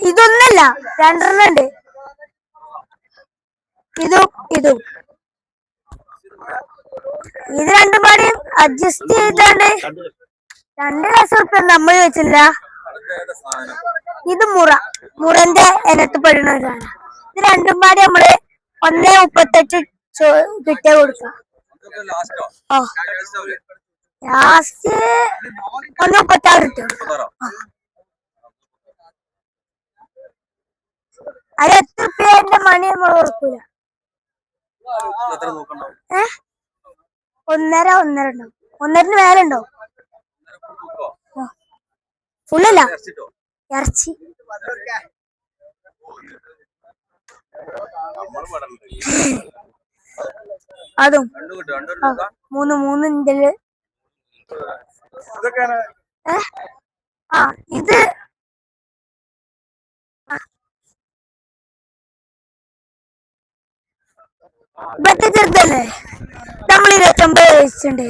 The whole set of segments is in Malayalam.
ഇതൊന്നല്ല, രണ്ടെണ്ണം ഉണ്ട്. ഇതും ഇതും ഇത് രണ്ടും പാടിയും അഡ്ജസ്റ്റ് ചെയ്താണ് 2,00,000 നമ്മൾ വെച്ചില്ല. ഇത് മുറന്റെ ഇനത്ത് പെടുന്ന ഇതാണ്. ഇത് രണ്ടും പാടി നമ്മള് 1,38 കിട്ടിയ കൊടുക്കാം. ലാസ്റ്റ് 1,36 കിട്ടും. അത് എത്ര റുപ്യന്റെ മണി നമ്മൾ കൊടുക്കൂല. 1.5 ഉണ്ടാവും. 1.5 മേലെ ഉണ്ടാവും. ഫുള്ളല്ല, ഇറച്ചി. അതും 3 ഇഞ്ചില്. ഇത് ഇപ്പത്തെ ചെറുതല്ലേ, നമ്മൾ 29 കഴിച്ചിട്ടുണ്ട്.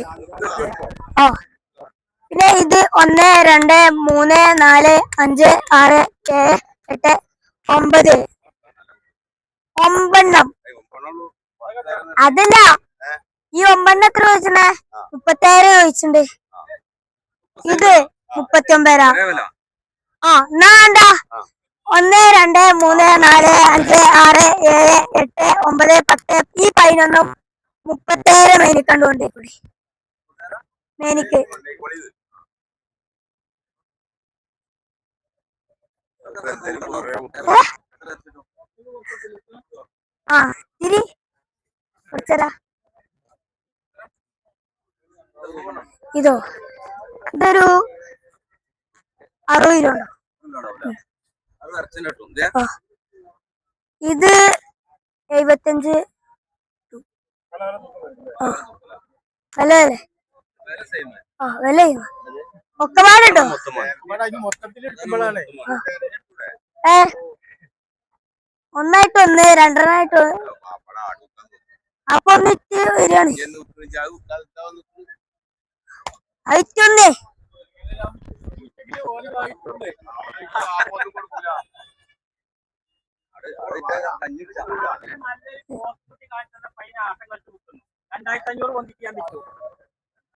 പിന്നെ ഇത് 1, 2, 3, 4, 5, 6, 7, 8, 9 അതല്ല, ഈ 9 എത്ര ചോദിച്ചേ? 36 ചോദിച്ചിട്ടുണ്ട്. ഇത് 39. എന്നാ വേണ്ട. 1, 2, 3, 4, 5, 6, 7, 8, 9, 10. ഈ 11 37 മേനിക്ക് കണ്ടുകൊണ്ടേക്കൂടി. മേനിക്ക് തിരി കുറച്ചരാ. ഇതോ ഇതൊരു 60 കിലോ. ഇത് 75. വില വില ഒക്കെ പാടുണ്ടോ? ഒന്നായിട്ട് 1, 2 അപ്പൊ ഒന്നിട്ട് വരികയാണ്. അയച്ചൊന്നേ $2,500